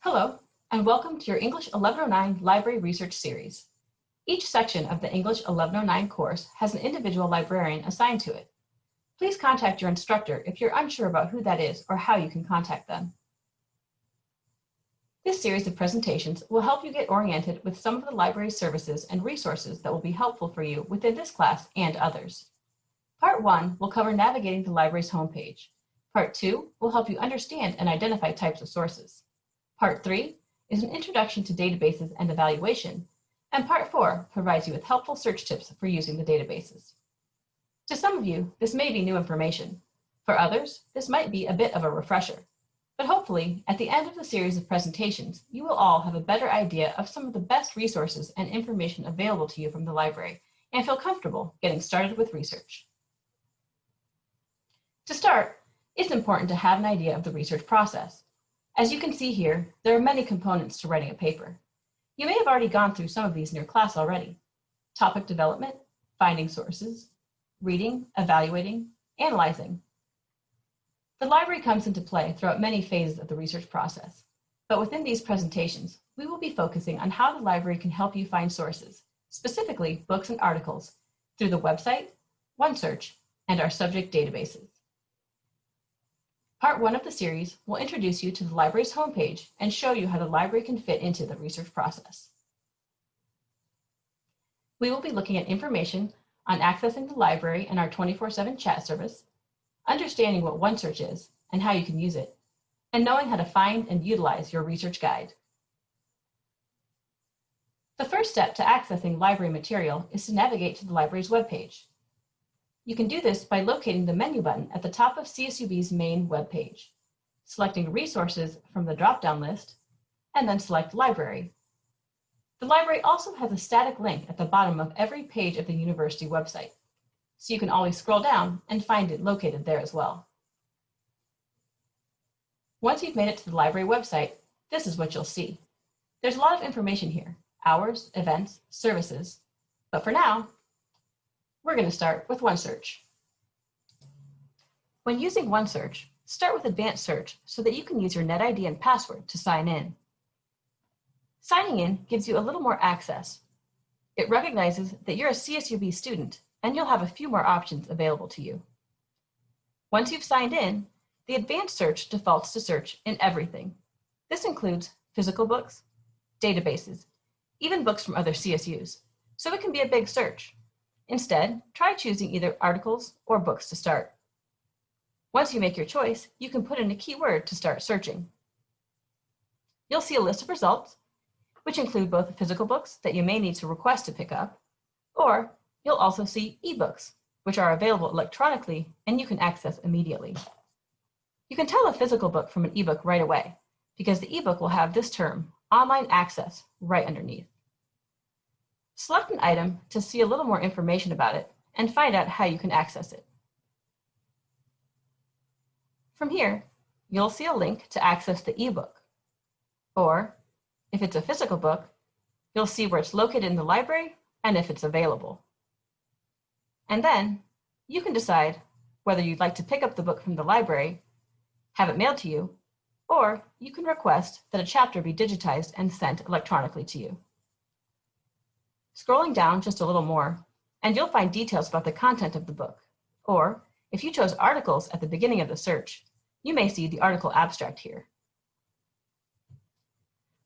Hello, and welcome to your English 1109 Library Research Series. Each section of the English 1109 course has an individual librarian assigned to it. Please contact your instructor if you're unsure about who that is or how you can contact them. This series of presentations will help you get oriented with some of the library's services and resources that will be helpful for you within this class and others. Part 1 will cover navigating the library's homepage. Part 2 will help you understand and identify types of sources. Part 3 is an introduction to databases and evaluation, and Part 4 provides you with helpful search tips for using the databases. To some of you, this may be new information. For others, this might be a bit of a refresher. But hopefully, at the end of the series of presentations, you will all have a better idea of some of the best resources and information available to you from the library and feel comfortable getting started with research. To start, it's important to have an idea of the research process. As you can see here, there are many components to writing a paper. You may have already gone through some of these in your class already. Topic development, finding sources, reading, evaluating, analyzing. The library comes into play throughout many phases of the research process, but within these presentations, we will be focusing on how the library can help you find sources, specifically books and articles, through the website, OneSearch, and our subject databases. Part 1 of the series will introduce you to the library's homepage and show you how the library can fit into the research process. We will be looking at information on accessing the library and our 24/7 chat service, understanding what OneSearch is and how you can use it, and knowing how to find and utilize your research guide. The first step to accessing library material is to navigate to the library's webpage. You can do this by locating the menu button at the top of CSUB's main webpage, selecting Resources from the drop-down list, and then select Library. The library also has a static link at the bottom of every page of the university website, so you can always scroll down and find it located there as well. Once you've made it to the library website, this is what you'll see. There's a lot of information here: hours, events, services, but for now, we're going to start with OneSearch. When using OneSearch, start with Advanced Search so that you can use your NetID and password to sign in. Signing in gives you a little more access. It recognizes that you're a CSUB student, and you'll have a few more options available to you. Once you've signed in, the Advanced Search defaults to search in everything. This includes physical books, databases, even books from other CSUs, so it can be a big search. Instead, try choosing either articles or books to start. Once you make your choice, you can put in a keyword to start searching. You'll see a list of results, which include both physical books that you may need to request to pick up, or you'll also see ebooks, which are available electronically and you can access immediately. You can tell a physical book from an ebook right away, because the ebook will have this term, online access, right underneath. Select an item to see a little more information about it and find out how you can access it. From here, you'll see a link to access the ebook. Or, if it's a physical book, you'll see where it's located in the library and if it's available. And then, you can decide whether you'd like to pick up the book from the library, have it mailed to you, or you can request that a chapter be digitized and sent electronically to you. Scrolling down just a little more, and you'll find details about the content of the book. Or, if you chose articles at the beginning of the search, you may see the article abstract here.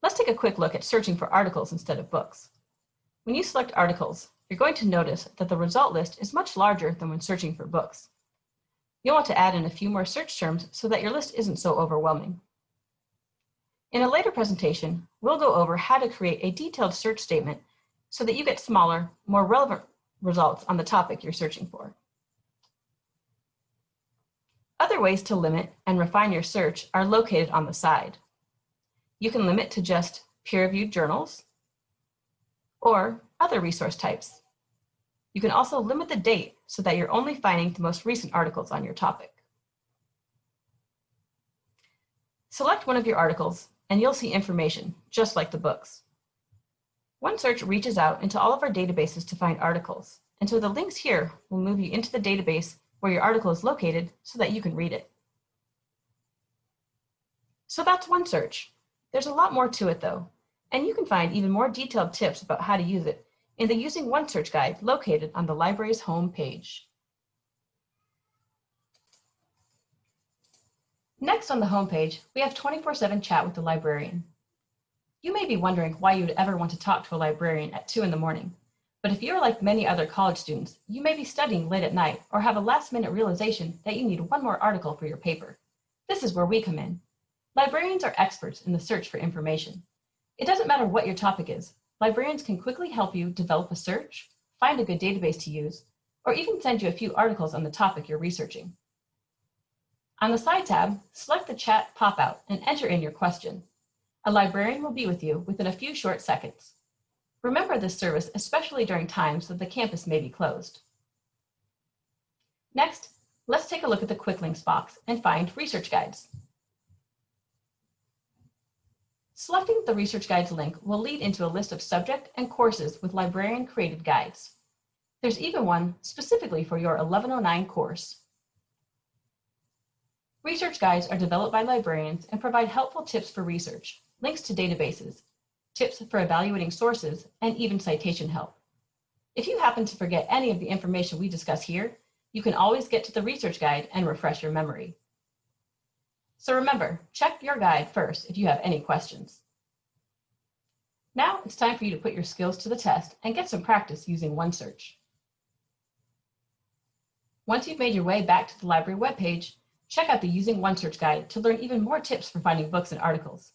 Let's take a quick look at searching for articles instead of books. When you select articles, you're going to notice that the result list is much larger than when searching for books. You'll want to add in a few more search terms so that your list isn't so overwhelming. In a later presentation, we'll go over how to create a detailed search statement so that you get smaller, more relevant results on the topic you're searching for. Other ways to limit and refine your search are located on the side. You can limit to just peer-reviewed journals or other resource types. You can also limit the date so that you're only finding the most recent articles on your topic. Select one of your articles and you'll see information, just like the books. OneSearch reaches out into all of our databases to find articles, and so the links here will move you into the database where your article is located so that you can read it. So that's OneSearch. There's a lot more to it though, and you can find even more detailed tips about how to use it in the Using OneSearch guide located on the library's home page. Next on the home page, we have 24/7 chat with the librarian. You may be wondering why you would ever want to talk to a librarian at 2 in the morning, but if you're like many other college students, you may be studying late at night or have a last-minute realization that you need one more article for your paper. This is where we come in. Librarians are experts in the search for information. It doesn't matter what your topic is, librarians can quickly help you develop a search, find a good database to use, or even send you a few articles on the topic you're researching. On the Side tab, select the chat pop-out and enter in your question. A librarian will be with you within a few short seconds. Remember this service, especially during times that the campus may be closed. Next, let's take a look at the Quick Links box and find research guides. Selecting the research guides link will lead into a list of subject and courses with librarian-created guides. There's even one specifically for your 1109 course. Research guides are developed by librarians and provide helpful tips for research, links to databases, tips for evaluating sources, and even citation help. If you happen to forget any of the information we discuss here, you can always get to the research guide and refresh your memory. So remember, check your guide first if you have any questions. Now it's time for you to put your skills to the test and get some practice using OneSearch. Once you've made your way back to the library webpage, check out the Using OneSearch guide to learn even more tips for finding books and articles.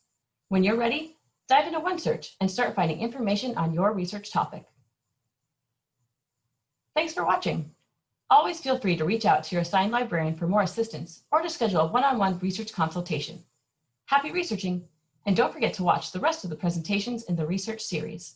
When you're ready, dive into OneSearch and start finding information on your research topic. Thanks for watching. Always feel free to reach out to your assigned librarian for more assistance or to schedule a one-on-one research consultation. Happy researching, and don't forget to watch the rest of the presentations in the research series.